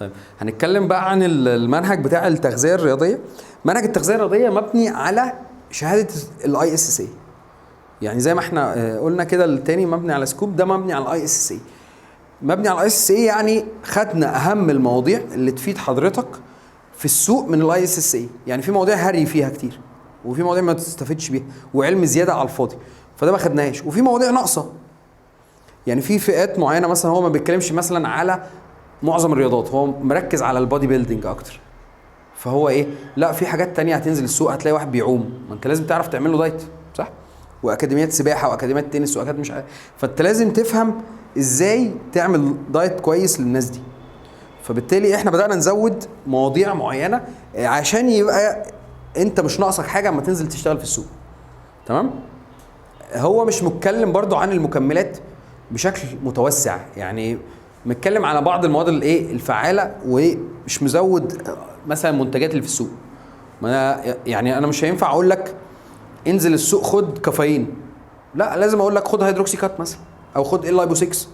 طيب هنتكلم بقى عن المنهج بتاع التغذيه الرياضيه. منهج التغذيه الرياضيه مبني على شهاده الاي اس سي، يعني زي ما احنا قلنا كده التاني مبني على سكوب، ده مبني على الاي اس سي. مبني على الاي اس سي يعني خدنا اهم المواضيع اللي تفيد حضرتك في السوق من الاي اس سي. يعني في مواضيع هري فيها كتير، وفي مواضيع ما تستفدش بيها وعلم زياده على الفاضي، فده ما خدناهاش. وفي مواضيع ناقصه، يعني في فئات معينه مثلا هو ما بيتكلمش مثلا على معظم الرياضات، هو مركز على البودي بيلدينج اكتر. فهو ايه، لا في حاجات تانية هتنزل السوق هتلاقي واحد بيعوم، ما انت لازم تعرف تعمل له دايت، صح؟ واكاديميات سباحه واكاديميات تنس واكاديميات مش عارف، فانت لازم تفهم ازاي تعمل دايت كويس للناس دي. فبالتالي احنا بدانا نزود مواضيع معينه عشان يبقى انت مش ناقصك حاجه اما تنزل تشتغل في السوق. تمام. هو مش متكلم برضو عن المكملات بشكل متوسع، يعني متكلم على بعض المواد الايه الفعاله، ومش مزود مثلا المنتجات اللي في السوق. ما أنا يعني انا مش هينفع اقول لك انزل السوق خد كافيين، لا لازم اقول لك خد هيدروكسي كات مثلا، او خد اللايبو 6